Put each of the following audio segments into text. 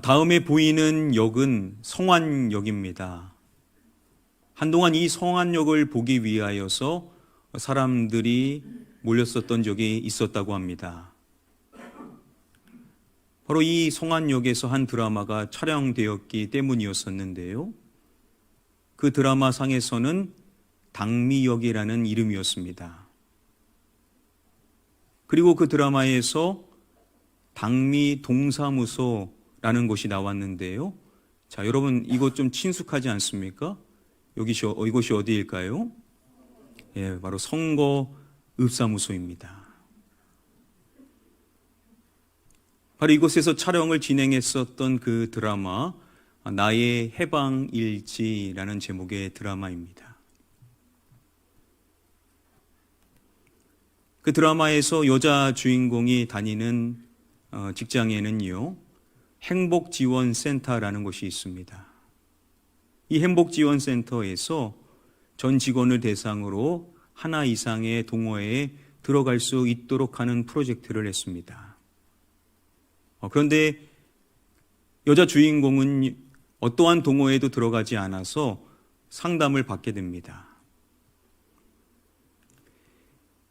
다음에 보이는 역은 성환역입니다. 한동안 이 성환역을 보기 위하여서 사람들이 몰렸었던 적이 있었다고 합니다. 바로 이 성환역에서 한 드라마가 촬영되었기 때문이었었는데요. 그 드라마 상에서는 당미역이라는 이름이었습니다. 그리고 그 드라마에서 당미 동사무소라는 곳이 나왔는데요. 자, 여러분 이곳 좀 친숙하지 않습니까? 이곳이 어디일까요? 예, 바로 선거읍사무소입니다. 바로 이곳에서 촬영을 진행했었던 그 드라마 나의 해방일지라는 제목의 드라마입니다. 그 드라마에서 여자 주인공이 다니는 직장에는요, 행복지원센터라는 곳이 있습니다. 이 행복지원센터에서 전 직원을 대상으로 하나 이상의 동호회에 들어갈 수 있도록 하는 프로젝트를 했습니다. 그런데 여자 주인공은 어떠한 동호회에도 들어가지 않아서 상담을 받게 됩니다.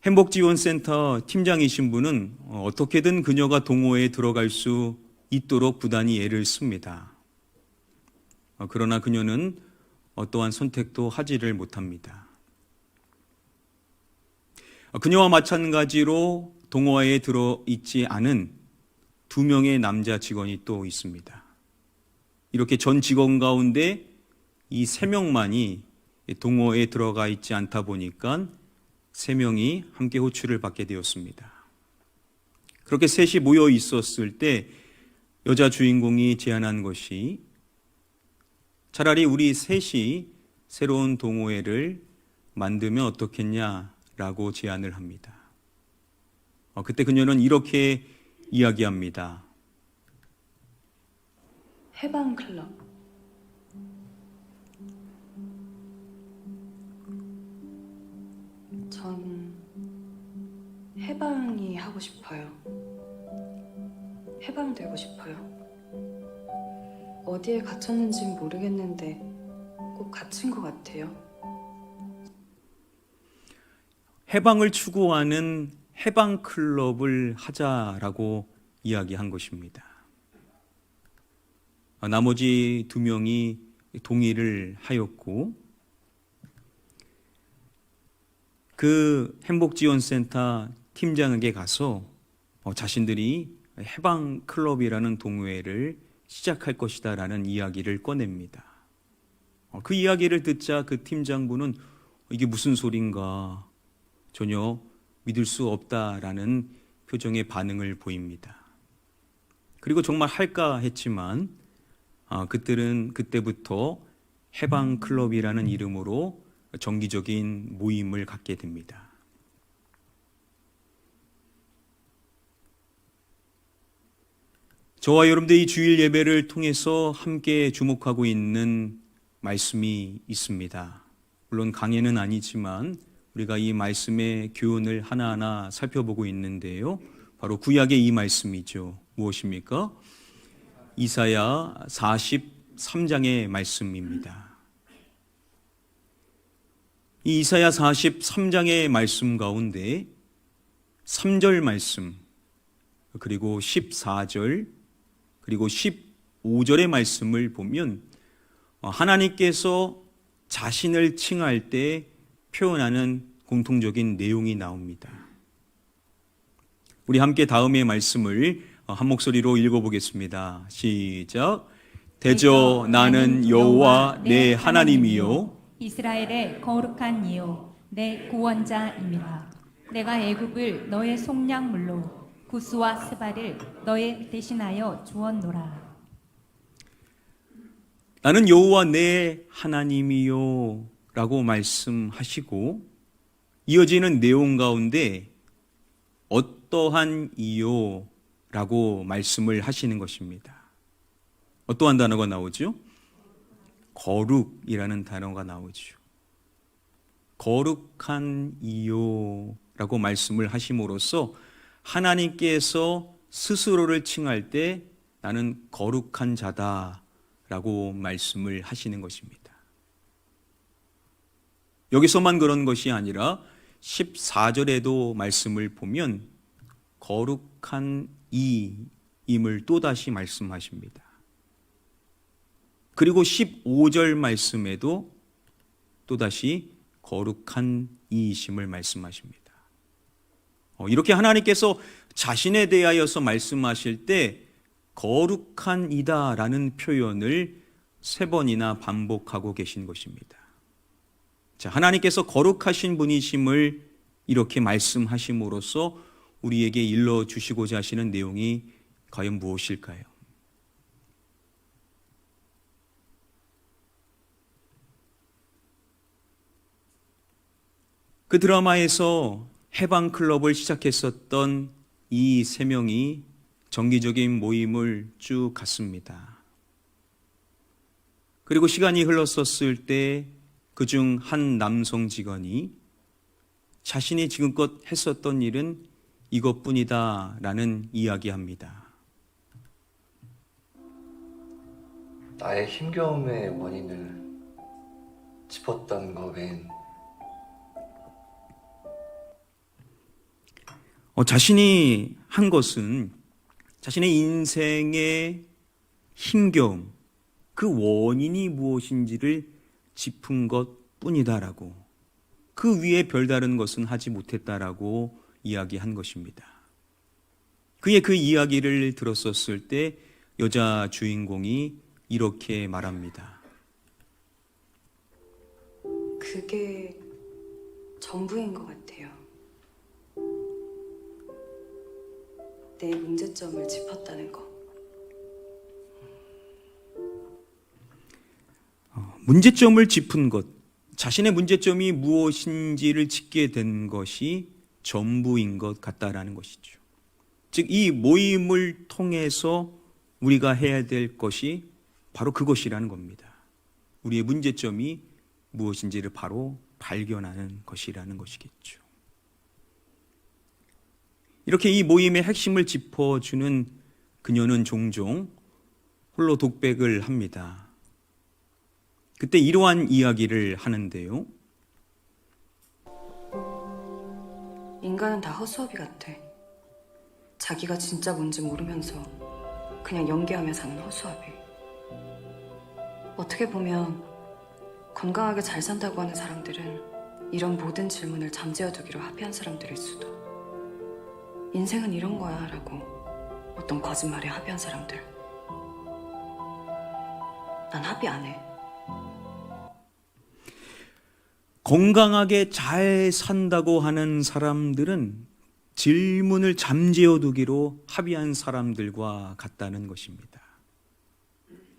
행복지원센터 팀장이신 분은 어떻게든 그녀가 동호회에 들어갈 수 있도록 부단히 애를 씁니다. 그러나 그녀는 어떠한 선택도 하지를 못합니다. 그녀와 마찬가지로 동호회에 들어있지 않은 2명의 남자 직원이 또 있습니다. 이렇게 전 직원 가운데 이 3명만이 동호회에 들어가 있지 않다 보니까 3명이 함께 호출을 받게 되었습니다. 그렇게 셋이 모여 있었을 때 여자 주인공이 제안한 것이 차라리 우리 셋이 새로운 동호회를 만들면 어떻겠냐라고 제안을 합니다. 그때 그녀는 이렇게 이야기합니다. 해방클럽. 전 해방이 하고 싶어요. 해방되고 싶어요. 어디에 갇혔는진 모르겠는데 꼭 갇힌 것 같아요. 해방을 추구하는 해방클럽을 하자라고 이야기한 것입니다. 나머지 2명이 동의를 하였고 그 행복지원센터 팀장에게 가서 자신들이 해방클럽이라는 동호회를 시작할 것이다 라는 이야기를 꺼냅니다. 그 이야기를 듣자 그 팀장분은 이게 무슨 소린가 전혀 믿을 수 없다라는 표정의 반응을 보입니다. 그리고 정말 할까 했지만 그때부터 해방클럽이라는 이름으로 정기적인 모임을 갖게 됩니다. 저와 여러분들이 주일 예배를 통해서 함께 주목하고 있는 말씀이 있습니다. 물론 강해는 아니지만 우리가 이 말씀의 교훈을 하나하나 살펴보고 있는데요. 바로 구약의 이 말씀이죠. 무엇입니까? 이사야 43장의 말씀입니다. 이 이사야 43장의 말씀 가운데 3절 말씀, 그리고 14절, 그리고 15절의 말씀을 보면 하나님께서 자신을 칭할 때 표현하는 공통적인 내용이 나옵니다. 우리 함께 다음의 말씀을 한 목소리로 읽어보겠습니다. 시작. 대저 나는 여호와 내 하나님이요 이스라엘의 거룩한 이요 내 구원자입니다. 내가 애굽을 너의 속량물로 구스와 스바를 너의 대신하여 주었노라. 나는 여호와 내 하나님이요 라고 말씀하시고 이어지는 내용 가운데 어떠한 이요 라고 말씀을 하시는 것입니다. 어떠한 단어가 나오죠? 거룩이라는 단어가 나오죠. 거룩한 이요라고 말씀을 하심으로써 하나님께서 스스로를 칭할 때 나는 거룩한 자다라고 말씀을 하시는 것입니다. 여기서만 그런 것이 아니라 14절에도 말씀을 보면 거룩한 이임을 또다시 말씀하십니다. 그리고 15절 말씀에도 또다시 거룩한 이이심을 말씀하십니다. 이렇게 하나님께서 자신에 대하여서 말씀하실 때 거룩한 이다라는 표현을 3번이나 반복하고 계신 것입니다. 자, 하나님께서 거룩하신 분이심을 이렇게 말씀하심으로써 우리에게 일러주시고자 하시는 내용이 과연 무엇일까요? 그 드라마에서 해방클럽을 시작했었던 이 3명이 정기적인 모임을 쭉 갔습니다. 그리고 시간이 흘렀었을 때 그중 한 남성 직원이 자신이 지금껏 했었던 일은 이것뿐이다 라는 이야기합니다. 나의 힘겨움의 원인을 짚었다는 거 외엔 자신이 한 것은 자신의 인생의 힘겨움, 그 원인이 무엇인지를 짚은 것 뿐이다라고, 그 위에 별다른 것은 하지 못했다라고 이야기한 것입니다. 그의 그 이야기를 들었었을 때 여자 주인공이 이렇게 말합니다. 그게 전부인 것 같아요. 내 문제점을 짚었다는 거. 문제점을 짚은 것, 자신의 문제점이 무엇인지를 짚게 된 것이 전부인 것 같다라는 것이죠. 즉, 이 모임을 통해서 우리가 해야 될 것이 바로 그것이라는 겁니다. 우리의 문제점이 무엇인지를 바로 발견하는 것이라는 것이겠죠. 이렇게 이 모임의 핵심을 짚어주는 그녀는 종종 홀로 독백을 합니다. 그때 이러한 이야기를 하는데요. 인간은 다 허수아비 같아. 자기가 진짜 뭔지 모르면서 그냥 연기하며 사는 허수아비. 어떻게 보면 건강하게 잘 산다고 하는 사람들은 이런 모든 질문을 잠재워두기로 합의한 사람들일 수도. 인생은 이런 거야 라고 어떤 거짓말에 합의한 사람들. 난 합의 안 해. 건강하게 잘 산다고 하는 사람들은 질문을 잠재워두기로 합의한 사람들과 같다는 것입니다.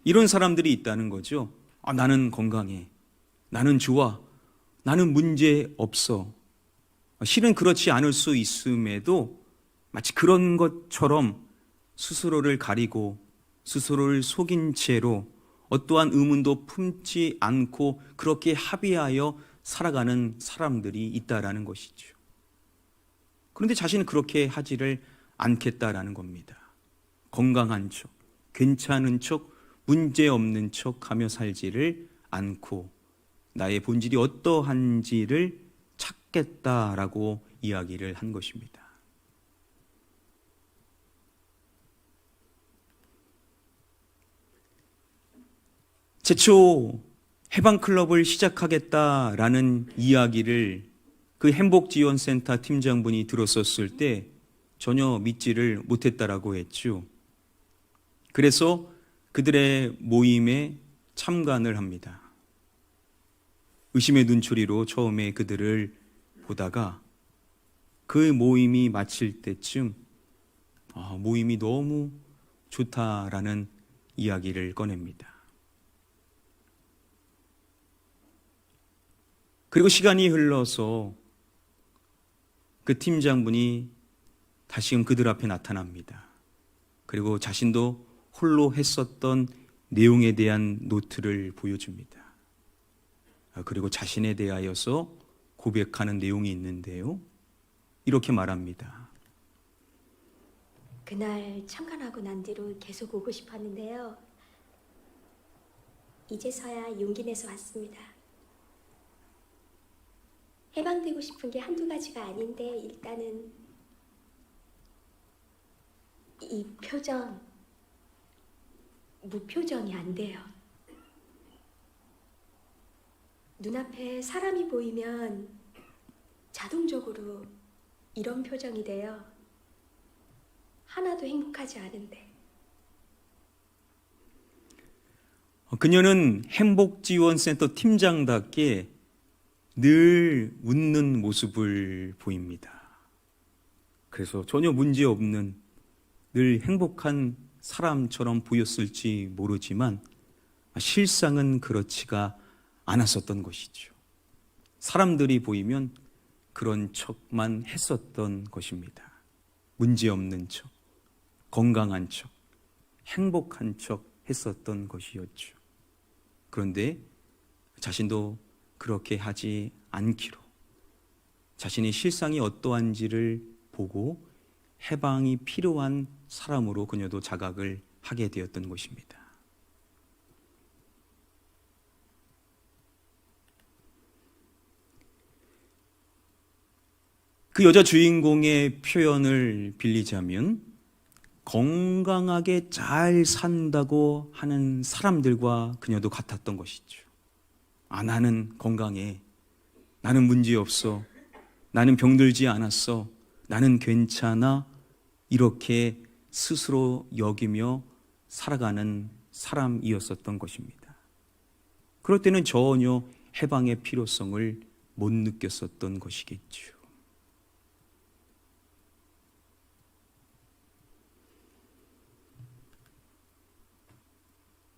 이런 사람들이 있다는 거죠. 나는 건강해. 나는 좋아. 나는 문제 없어. 실은 그렇지 않을 수 있음에도 마치 그런 것처럼 스스로를 가리고 스스로를 속인 채로 어떠한 의문도 품지 않고 그렇게 합의하여 살아가는 사람들이 있다라는 것이죠. 그런데 자신은 그렇게 하지를 않겠다라는 겁니다. 건강한 척, 괜찮은 척, 문제 없는 척 하며 살지를 않고 나의 본질이 어떠한지를 찾겠다라고 이야기를 한 것입니다. 최초 해방클럽을 시작하겠다라는 이야기를 그 행복지원센터 팀장분이 들었었을 때 전혀 믿지를 못했다라고 했죠. 그래서 그들의 모임에 참관을 합니다. 의심의 눈초리로 처음에 그들을 보다가 그 모임이 마칠 때쯤 모임이 너무 좋다라는 이야기를 꺼냅니다. 그리고 시간이 흘러서 그 팀장분이 다시금 그들 앞에 나타납니다. 그리고 자신도 홀로 했었던 내용에 대한 노트를 보여줍니다. 그리고 자신에 대하여서 고백하는 내용이 있는데요. 이렇게 말합니다. 그날 참관하고 난 뒤로 계속 오고 싶었는데요. 이제서야 용기 내서 왔습니다. 해방되고 싶은 게 한두 가지가 아닌데 일단은 이 표정, 무표정이 안 돼요. 눈앞에 사람이 보이면 자동적으로 이런 표정이 돼요. 하나도 행복하지 않은데. 그녀는 행복지원센터 팀장답게 늘 웃는 모습을 보입니다. 그래서 전혀 문제없는 늘 행복한 사람처럼 보였을지 모르지만 실상은 그렇지가 않았었던 것이죠. 사람들이 보이면 그런 척만 했었던 것입니다. 문제없는 척, 건강한 척, 행복한 척 했었던 것이었죠. 그런데 자신도 그렇게 하지 않기로 자신의 실상이 어떠한지를 보고 해방이 필요한 사람으로 그녀도 자각을 하게 되었던 것입니다. 그 여자 주인공의 표현을 빌리자면 건강하게 잘 산다고 하는 사람들과 그녀도 같았던 것이죠. 나는 건강해. 나는 문제없어. 나는 병들지 않았어. 나는 괜찮아. 이렇게 스스로 여기며 살아가는 사람이었었던 것입니다. 그럴 때는 전혀 해방의 필요성을 못 느꼈었던 것이겠죠.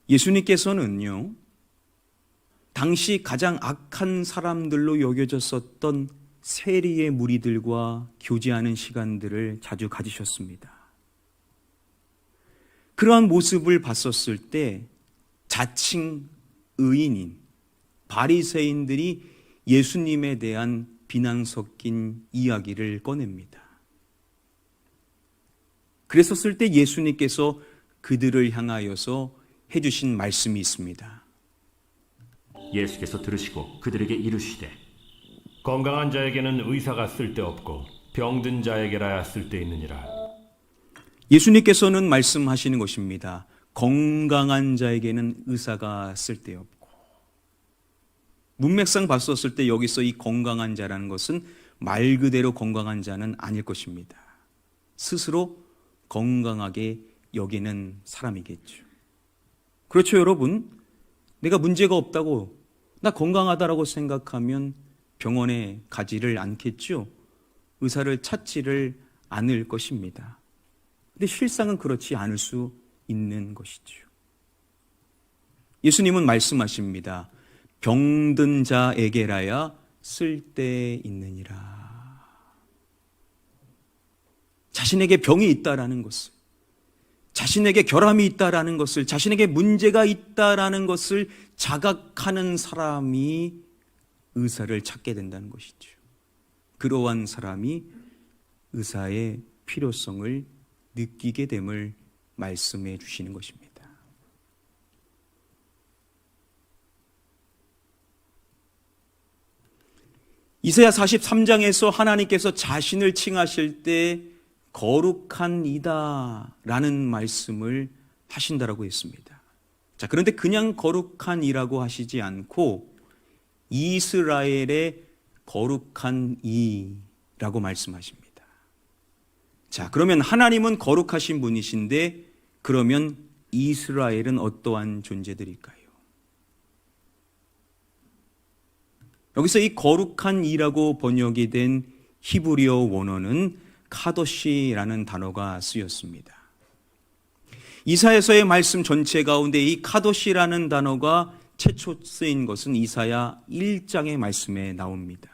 예수님께서는요, 당시 가장 악한 사람들로 여겨졌었던 세리의 무리들과 교제하는 시간들을 자주 가지셨습니다. 그러한 모습을 봤었을 때 자칭 의인인 바리새인들이 예수님에 대한 비난 섞인 이야기를 꺼냅니다. 그랬었을 때 예수님께서 그들을 향하여서 해주신 말씀이 있습니다. 예수께서 들으시고 그들에게 이르시되 건강한 자에게는 의사가 쓸데없고 병든 자에게라야 쓸데있느니라. 예수님께서는 말씀하시는 것입니다. 건강한 자에게는 의사가 쓸데없고, 문맥상 봤었을 때 여기서 이 건강한 자라는 것은 말 그대로 건강한 자는 아닐 것입니다. 스스로 건강하게 여기는 사람이겠죠. 그렇죠, 여러분? 내가 문제가 없다고, 나 건강하다라고 생각하면 병원에 가지를 않겠죠. 의사를 찾지를 않을 것입니다. 근데 실상은 그렇지 않을 수 있는 것이죠. 예수님은 말씀하십니다. 병든 자에게라야 쓸데있느니라. 자신에게 병이 있다라는 것을, 자신에게 결함이 있다라는 것을, 자신에게 문제가 있다라는 것을 자각하는 사람이 의사를 찾게 된다는 것이죠. 그러한 사람이 의사의 필요성을 느끼게 됨을 말씀해 주시는 것입니다. 이사야 43장에서 하나님께서 자신을 칭하실 때 거룩한 이다 라는 말씀을 하신다라고 했습니다. 자, 그런데 그냥 거룩한 이라고 하시지 않고 이스라엘의 거룩한 이라고 말씀하십니다. 자, 그러면 하나님은 거룩하신 분이신데 그러면 이스라엘은 어떠한 존재들일까요? 여기서 이 거룩한 이라고 번역이 된 히브리어 원어는 카도시라는 단어가 쓰였습니다. 이사야서의 말씀 전체 가운데 이 카도시라는 단어가 최초 쓰인 것은 이사야 1장의 말씀에 나옵니다.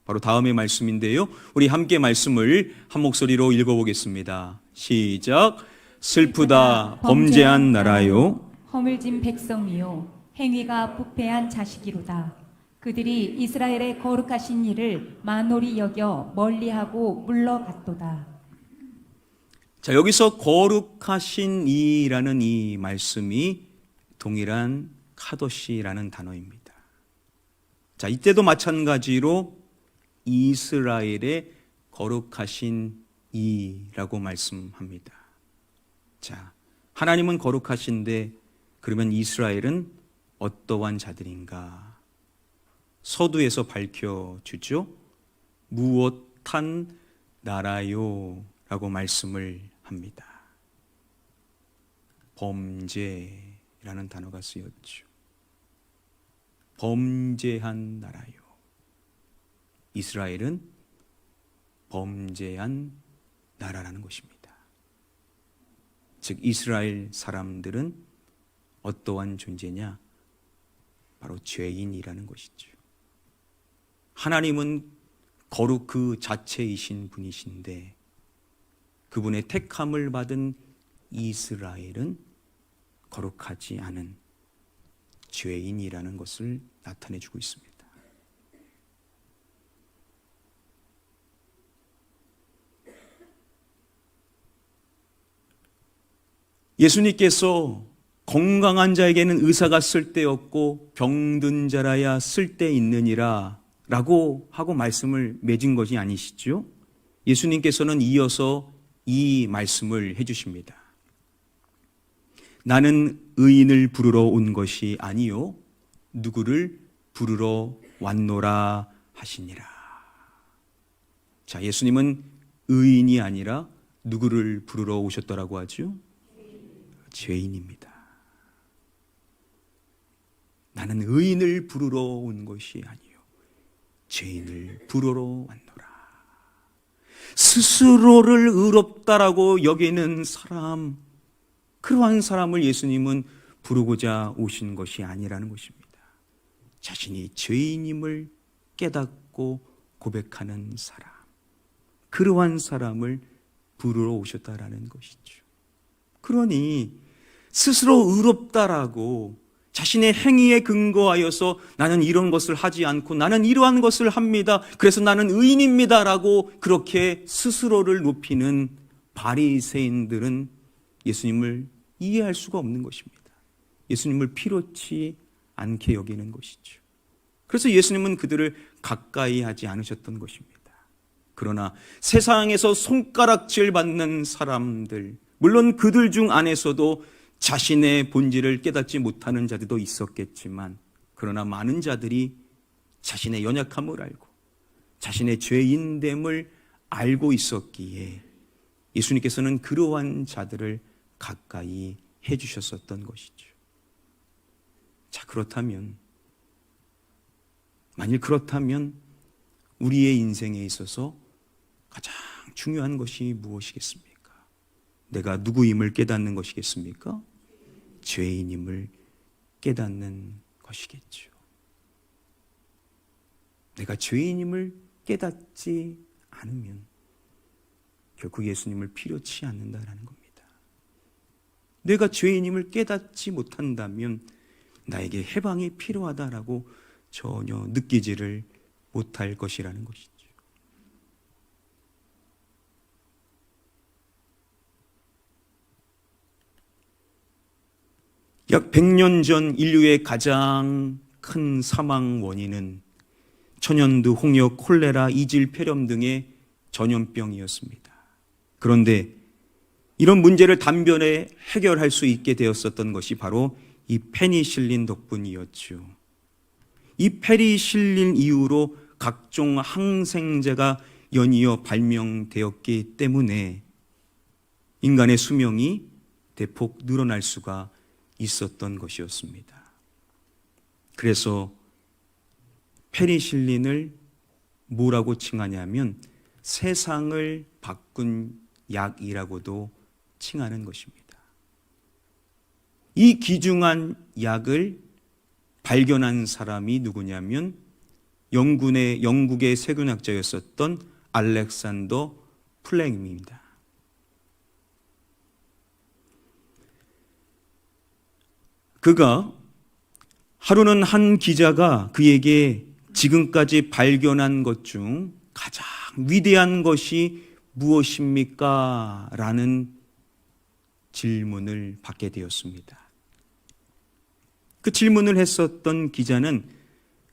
바로 다음의 말씀인데요. 우리 함께 말씀을 한 목소리로 읽어보겠습니다. 시작. 슬프다 범죄한 나라요, 허물진 백성이요 행위가 부패한 자식이로다. 그들이 이스라엘의 거룩하신 이를 만홀히 여겨 멀리하고 물러갔도다. 자, 여기서 거룩하신 이라는 이 말씀이 동일한 카도시라는 단어입니다. 자, 이때도 마찬가지로 이스라엘의 거룩하신 이라고 말씀합니다. 자, 하나님은 거룩하신데 그러면 이스라엘은 어떠한 자들인가? 서두에서 밝혀주죠. 무엇한 나라요? 라고 말씀을 합니다. 범죄라는 단어가 쓰였죠. 범죄한 나라요. 이스라엘은 범죄한 나라라는 것입니다. 즉 이스라엘 사람들은 어떠한 존재냐? 바로 죄인이라는 것이죠. 하나님은 거룩 그 자체이신 분이신데 그분의 택함을 받은 이스라엘은 거룩하지 않은 죄인이라는 것을 나타내주고 있습니다. 예수님께서 건강한 자에게는 의사가 쓸데없고 병든 자라야 쓸데있느니라 라고 하고 말씀을 맺은 것이 아니시죠? 예수님께서는 이어서 이 말씀을 해주십니다. 나는 의인을 부르러 온 것이 아니요 누구를 부르러 왔노라 하시니라. 자, 예수님은 의인이 아니라 누구를 부르러 오셨더라고 하죠? 죄인입니다. 나는 의인을 부르러 온 것이 아니요 죄인을 부르러 왔노라. 스스로를 의롭다라고 여기는 사람, 그러한 사람을 예수님은 부르고자 오신 것이 아니라는 것입니다. 자신이 죄인임을 깨닫고 고백하는 사람, 그러한 사람을 부르러 오셨다라는 것이죠. 그러니 스스로 의롭다라고 자신의 행위에 근거하여서 나는 이런 것을 하지 않고 나는 이러한 것을 합니다. 그래서 나는 의인입니다라고 그렇게 스스로를 높이는 바리새인들은 예수님을 이해할 수가 없는 것입니다. 예수님을 필요치 않게 여기는 것이죠. 그래서 예수님은 그들을 가까이 하지 않으셨던 것입니다. 그러나 세상에서 손가락질 받는 사람들, 물론 그들 중 안에서도 자신의 본질을 깨닫지 못하는 자들도 있었겠지만, 그러나 많은 자들이 자신의 연약함을 알고 자신의 죄인됨을 알고 있었기에 예수님께서는 그러한 자들을 가까이 해주셨었던 것이죠. 자, 만일 그렇다면 우리의 인생에 있어서 가장 중요한 것이 무엇이겠습니까? 내가 누구임을 깨닫는 것이겠습니까? 죄인임을 깨닫는 것이겠죠. 내가 죄인임을 깨닫지 않으면 결국 예수님을 필요치 않는다라는 겁니다. 내가 죄인임을 깨닫지 못한다면 나에게 해방이 필요하다라고 전혀 느끼지를 못할 것이라는 것이죠. 약 100년 전 인류의 가장 큰 사망 원인은 천연두, 홍역, 콜레라, 이질, 폐렴 등의 전염병이었습니다. 그런데 이런 문제를 단번에 해결할 수 있게 되었었던 것이 바로 이 페니실린 덕분이었죠. 이 페니실린 이후로 각종 항생제가 연이어 발명되었기 때문에 인간의 수명이 대폭 늘어날 수가 있었던 것이었습니다. 그래서 페니실린을 뭐라고 칭하냐면 세상을 바꾼 약이라고도 칭하는 것입니다. 이 귀중한 약을 발견한 사람이 누구냐면 영국의 세균학자였었던 알렉산더 플레밍입니다. 그가 하루는 한 기자가 그에게 지금까지 발견한 것 중 가장 위대한 것이 무엇입니까? 라는 질문을 받게 되었습니다. 그 질문을 했었던 기자는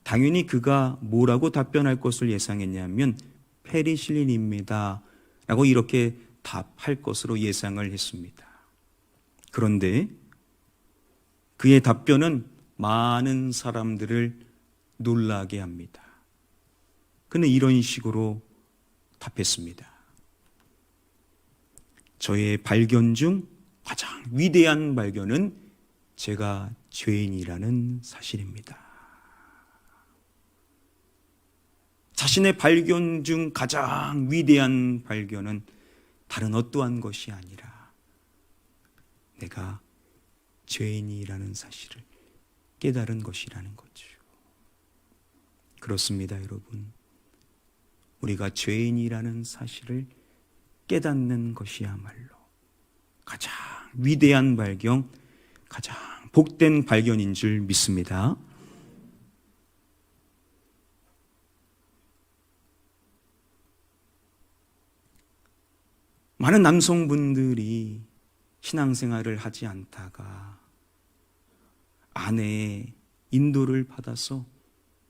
당연히 그가 뭐라고 답변할 것을 예상했냐면 페니실린입니다 라고 이렇게 답할 것으로 예상을 했습니다. 그런데 그의 답변은 많은 사람들을 놀라게 합니다. 그는 이런 식으로 답했습니다. 저의 발견 중 가장 위대한 발견은 제가 죄인이라는 사실입니다. 자신의 발견 중 가장 위대한 발견은 다른 어떠한 것이 아니라 내가 죄인이라는 사실을 깨달은 것이라는 거죠. 그렇습니다, 여러분. 우리가 죄인이라는 사실을 깨닫는 것이야말로 가장 위대한 발견, 가장 복된 발견인 줄 믿습니다. 많은 남성분들이 신앙생활을 하지 않다가 아내의 인도를 받아서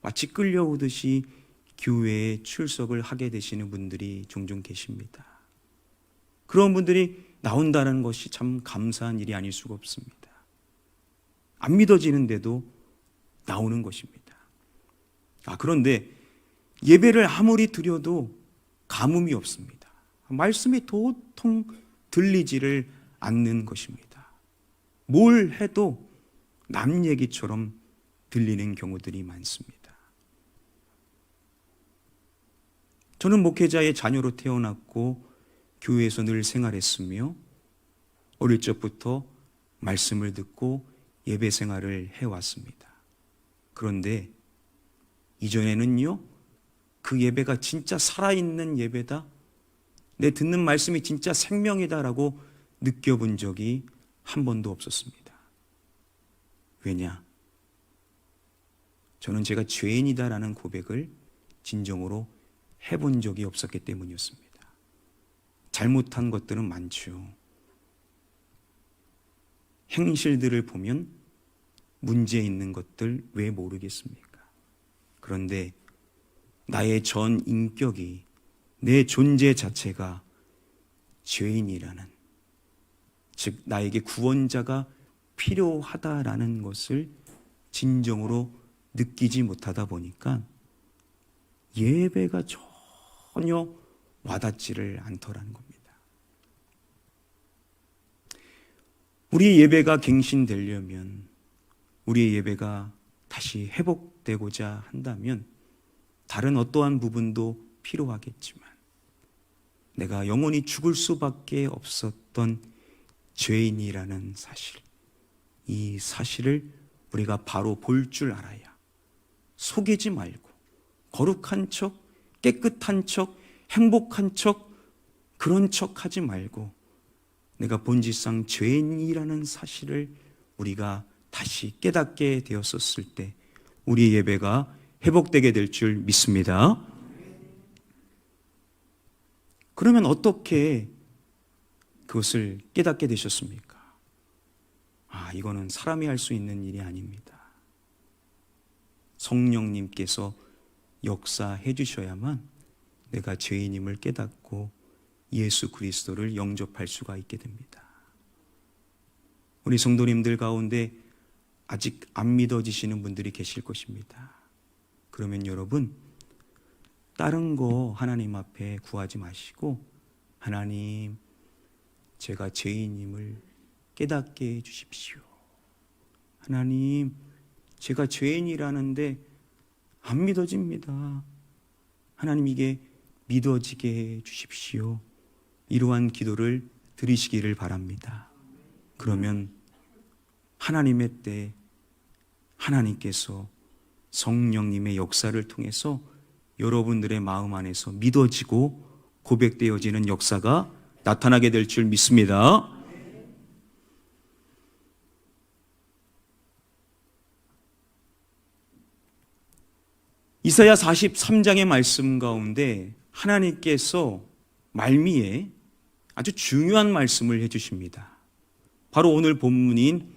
마치 끌려오듯이 교회에 출석을 하게 되시는 분들이 종종 계십니다. 그런 분들이 나온다는 것이 참 감사한 일이 아닐 수가 없습니다. 안 믿어지는데도 나오는 것입니다. 그런데 예배를 아무리 드려도 가뭄이 없습니다. 말씀이 도통 들리지를 않는 것입니다. 뭘 해도 남 얘기처럼 들리는 경우들이 많습니다. 저는 목회자의 자녀로 태어났고 교회에서 늘 생활했으며 어릴 적부터 말씀을 듣고 예배 생활을 해왔습니다. 그런데 이전에는요, 그 예배가 진짜 살아있는 예배다, 내 듣는 말씀이 진짜 생명이다라고 느껴본 적이 한 번도 없었습니다. 왜냐? 저는 제가 죄인이다라는 고백을 진정으로 해본 적이 없었기 때문이었습니다. 잘못한 것들은 많죠. 행실들을 보면 문제 있는 것들 왜 모르겠습니까? 그런데 나의 전 인격이, 내 존재 자체가 죄인이라는, 즉 나에게 구원자가 필요하다라는 것을 진정으로 느끼지 못하다 보니까 예배가 전혀 와닿지를 않더라는 겁니다. 우리의 예배가 갱신되려면, 우리의 예배가 다시 회복되고자 한다면 다른 어떠한 부분도 필요하겠지만 내가 영원히 죽을 수밖에 없었던 죄인이라는 사실, 이 사실을 우리가 바로 볼 줄 알아야 속이지 말고 거룩한 척, 깨끗한 척, 행복한 척, 그런 척 하지 말고 내가 본질상 죄인이라는 사실을 우리가 다시 깨닫게 되었었을 때 우리의 예배가 회복되게 될 줄 믿습니다. 그러면 어떻게 그것을 깨닫게 되셨습니까? 이거는 사람이 할 수 있는 일이 아닙니다. 성령님께서 역사해 주셔야만 내가 죄인임을 깨닫고 예수 그리스도를 영접할 수가 있게 됩니다. 우리 성도님들 가운데 아직 안 믿어지시는 분들이 계실 것입니다. 그러면 여러분, 다른 거 하나님 앞에 구하지 마시고, 하나님, 제가 죄인임을 깨닫게 해 주십시오. 하나님, 제가 죄인이라는데 안 믿어집니다. 하나님, 이게 믿어지게 해 주십시오. 이러한 기도를 드리시기를 바랍니다. 그러면 하나님의 때 하나님께서 성령님의 역사를 통해서 여러분들의 마음 안에서 믿어지고 고백되어지는 역사가 나타나게 될 줄 믿습니다. 이사야 43장의 말씀 가운데 하나님께서 말미에 아주 중요한 말씀을 해주십니다. 바로 오늘 본문인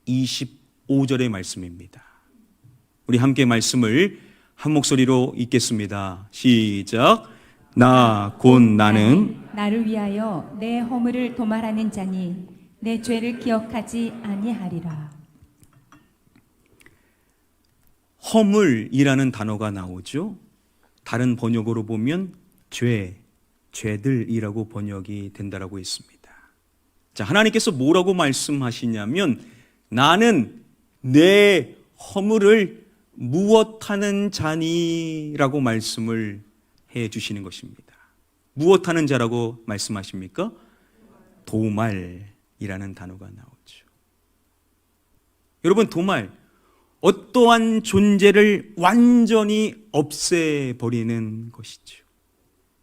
25절의 말씀입니다. 우리 함께 말씀을 한 목소리로 읽겠습니다. 시작. 나 곧 나는 나를 위하여 내 허물을 도말하는 자니 내 죄를 기억하지 아니하리라. 허물이라는 단어가 나오죠. 다른 번역으로 보면 죄들이라고 번역이 된다라고 했습니다. 자, 하나님께서 뭐라고 말씀하시냐면 나는 내 허물을 무엇하는 자니라고 말씀을 해 주시는 것입니다. 무엇하는 자라고 말씀하십니까? 도말이라는 단어가 나오죠. 여러분, 도말, 어떠한 존재를 완전히 없애버리는 것이죠.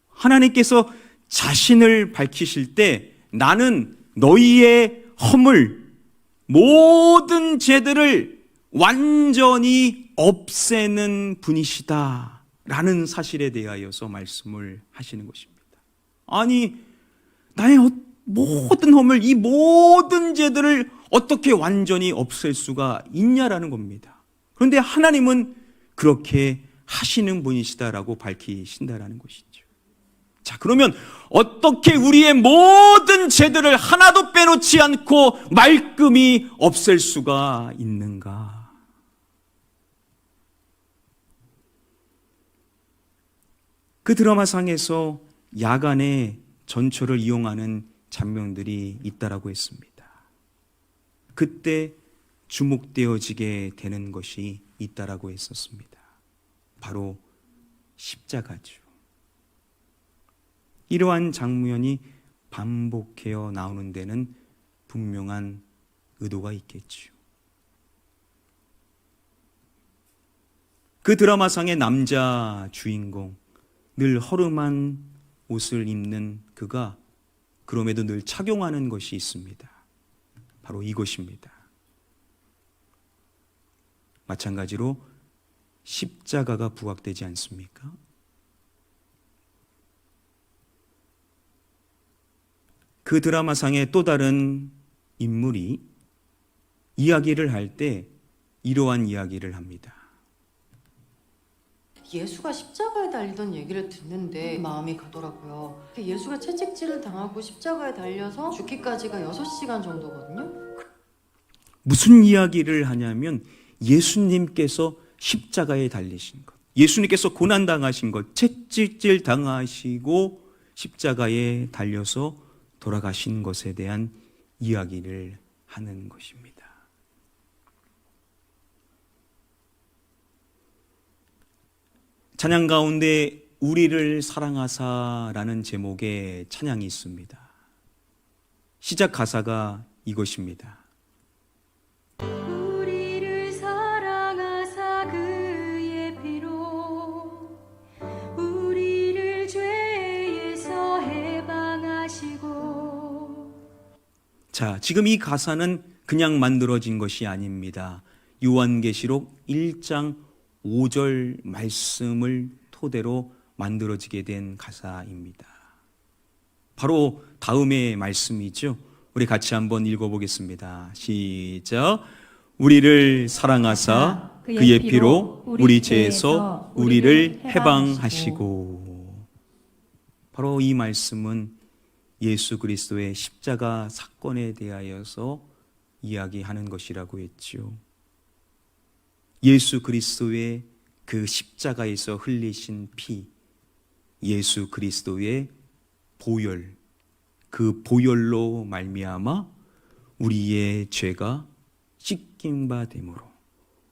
하나님께서 자신을 밝히실 때 나는 너희의 허물, 모든 죄들을 완전히 없애는 분이시다 라는 사실에 대하여서 말씀을 하시는 것입니다. 아니, 나의 모든 허물, 이 모든 죄들을 어떻게 완전히 없앨 수가 있냐라는 겁니다. 그런데 하나님은 그렇게 하시는 분이시다라고 밝히신다라는 것이죠. 자, 그러면 어떻게 우리의 모든 죄들을 하나도 빼놓지 않고 말끔히 없앨 수가 있는가? 그 드라마상에서 야간에 전초를 이용하는 장면들이 있다라고 했습니다. 그때 주목되어지게 되는 것이 있다라고 했었습니다. 바로 십자가죠. 이러한 장면이 반복해어 나오는 데는 분명한 의도가 있겠죠. 그 드라마상의 남자 주인공, 늘 허름한 옷을 입는 그가 그럼에도 늘 착용하는 것이 있습니다. 바로 이것입니다. 마찬가지로 십자가가 부각되지 않습니까? 그 드라마상의 또 다른 인물이 이야기를 할 때 이러한 이야기를 합니다. 예수가 십자가에 달리던 얘기를 듣는데 마음이 가더라고요. 예수가 채찍질을 당하고 십자가에 달려서 죽기까지가 6시간 정도거든요. 무슨 이야기를 하냐면 예수님께서 십자가에 달리신 것, 예수님께서 고난당하신 것, 채찍질 당하시고 십자가에 달려서 돌아가신 것에 대한 이야기를 하는 것입니다. 찬양 가운데 우리를 사랑하사라는 제목의 찬양이 있습니다. 시작 가사가 이것입니다. 우리를 사랑하사 그의 피로 우리를 죄에서 해방하시고. 자, 지금 이 가사는 그냥 만들어진 것이 아닙니다. 요한계시록 1장 5절 말씀을 토대로 만들어지게 된 가사입니다. 바로 다음의 말씀이죠. 우리 같이 한번 읽어보겠습니다. 시작. 우리를 사랑하사 그의 피로 우리 죄에서 우리를 해방하시고. 바로 이 말씀은 예수 그리스도의 십자가 사건에 대하여서 이야기하는 것이라고 했죠. 예수 그리스도의 그 십자가에서 흘리신 피, 예수 그리스도의 보혈, 그 보혈로 말미암아 우리의 죄가 씻김 바 됨으로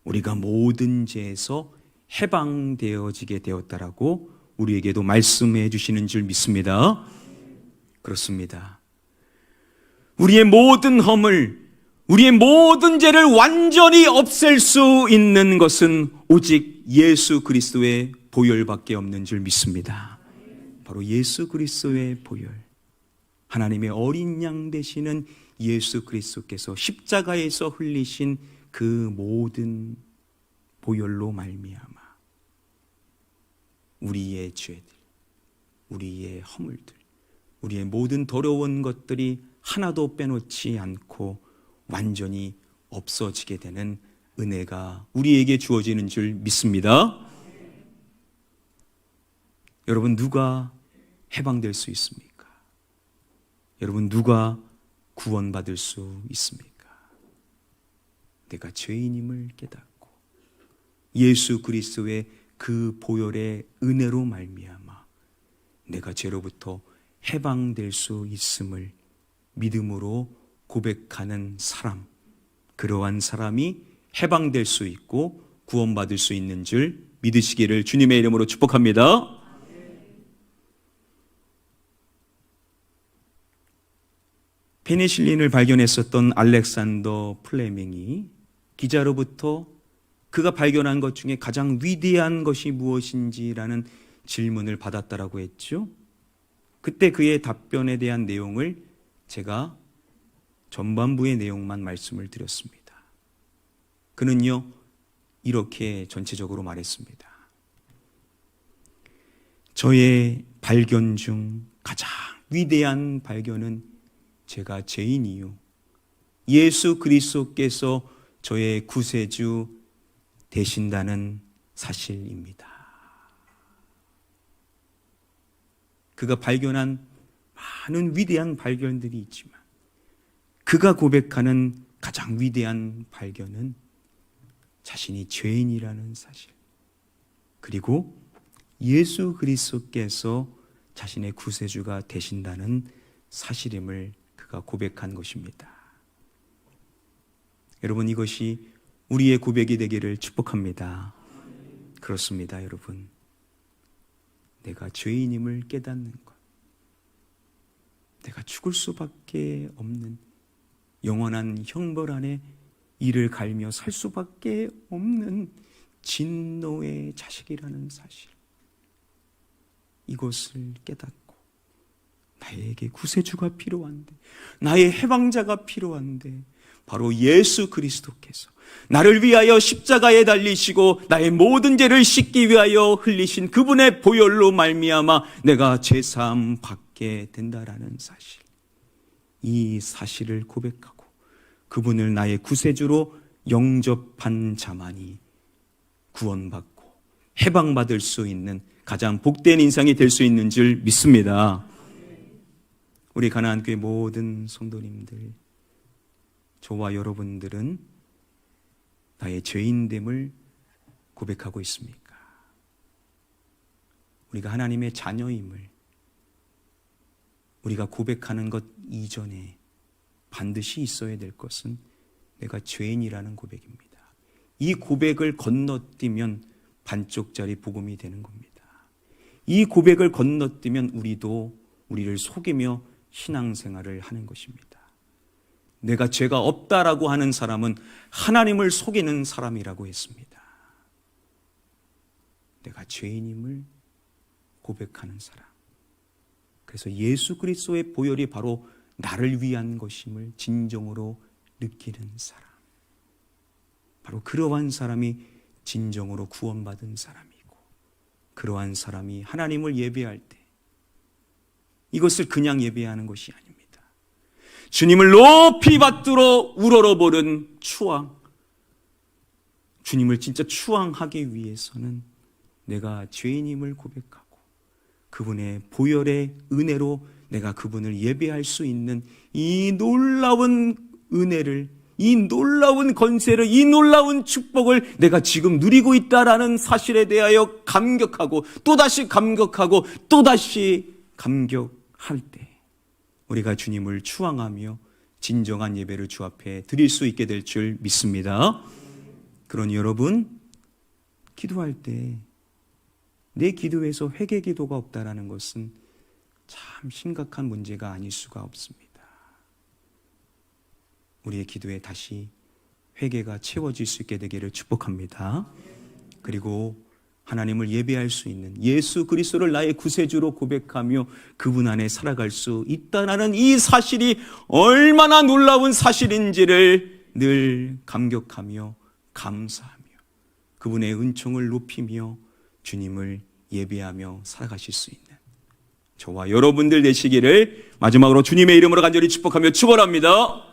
우리가 모든 죄에서 해방되어지게 되었다라고 우리에게도 말씀해 주시는 줄 믿습니다. 그렇습니다. 우리의 모든 허물, 우리의 모든 죄를 완전히 없앨 수 있는 것은 오직 예수 그리스도의 보혈밖에 없는 줄 믿습니다. 바로 예수 그리스도의 보혈, 하나님의 어린 양 되시는 예수 그리스도께서 십자가에서 흘리신 그 모든 보혈로 말미암아 우리의 죄들, 우리의 허물들, 우리의 모든 더러운 것들이 하나도 빼놓지 않고 완전히 없어지게 되는 은혜가 우리에게 주어지는 줄 믿습니다. 여러분, 누가 해방될 수 있습니까? 여러분, 누가 구원받을 수 있습니까? 내가 죄인임을 깨닫고 예수 그리스도의 그 보혈의 은혜로 말미암아 내가 죄로부터 해방될 수 있음을 믿음으로 고백하는 사람, 그러한 사람이 해방될 수 있고 구원받을 수 있는 줄 믿으시기를 주님의 이름으로 축복합니다. 페니실린을 발견했었던 알렉산더 플레밍이 기자로부터 그가 발견한 것 중에 가장 위대한 것이 무엇인지라는 질문을 받았다라고 했죠. 그때 그의 답변에 대한 내용을 제가 전반부의 내용만 말씀을 드렸습니다. 그는요, 이렇게 전체적으로 말했습니다. 저의 발견 중 가장 위대한 발견은 제가 죄인이요, 예수 그리스도께서 저의 구세주 되신다는 사실입니다. 그가 발견한 많은 위대한 발견들이 있지만 그가 고백하는 가장 위대한 발견은 자신이 죄인이라는 사실, 그리고 예수 그리스도께서 자신의 구세주가 되신다는 사실임을 그가 고백한 것입니다. 여러분, 이것이 우리의 고백이 되기를 축복합니다. 그렇습니다, 여러분. 내가 죄인임을 깨닫는 것, 내가 죽을 수밖에 없는 영원한 형벌 안에 이를 갈며 살 수밖에 없는 진노의 자식이라는 사실, 이것을 깨닫고 나에게 구세주가 필요한데, 나의 해방자가 필요한데, 바로 예수 그리스도께서 나를 위하여 십자가에 달리시고 나의 모든 죄를 씻기 위하여 흘리신 그분의 보혈로 말미암아 내가 죄사함 받게 된다라는 사실, 이 사실을 고백하고 그분을 나의 구세주로 영접한 자만이 구원받고 해방받을 수 있는 가장 복된 인생이 될 수 있는 줄 믿습니다. 우리 가나안 교회 모든 성도님들, 저와 여러분들은 나의 죄인됨을 고백하고 있습니까? 우리가 하나님의 자녀임을 우리가 고백하는 것 이전에 반드시 있어야 될 것은 내가 죄인이라는 고백입니다. 이 고백을 건너뛰면 반쪽짜리 복음이 되는 겁니다. 이 고백을 건너뛰면 우리도 우리를 속이며 신앙생활을 하는 것입니다. 내가 죄가 없다라고 하는 사람은 하나님을 속이는 사람이라고 했습니다. 내가 죄인임을 고백하는 사람, 그래서 예수 그리스도의 보혈이 바로 나를 위한 것임을 진정으로 느끼는 사람, 바로 그러한 사람이 진정으로 구원받은 사람이고, 그러한 사람이 하나님을 예배할 때 이것을 그냥 예배하는 것이 아닙니다. 주님을 높이 받들어 우러러보는 추앙, 주님을 진짜 추앙하기 위해서는 내가 죄인임을 고백하고 그분의 보혈의 은혜로 내가 그분을 예배할 수 있는 이 놀라운 은혜를, 이 놀라운 건세를, 이 놀라운 축복을 내가 지금 누리고 있다라는 사실에 대하여 감격하고 또다시 감격하고 또다시 감격할 때 우리가 주님을 추앙하며 진정한 예배를 주 앞에 드릴 수 있게 될 줄 믿습니다. 그러니 여러분, 기도할 때 내 기도에서 회개 기도가 없다라는 것은 참 심각한 문제가 아닐 수가 없습니다. 우리의 기도에 다시 회개가 채워질 수 있게 되기를 축복합니다. 그리고 하나님을 예배할 수 있는 예수 그리스도를 나의 구세주로 고백하며 그분 안에 살아갈 수 있다는 이 사실이 얼마나 놀라운 사실인지를 늘 감격하며 감사하며 그분의 은총을 높이며 주님을 예배하며 살아가실 수 있는 저와 여러분들 되시기를 마지막으로 주님의 이름으로 간절히 축복하며 축원합니다.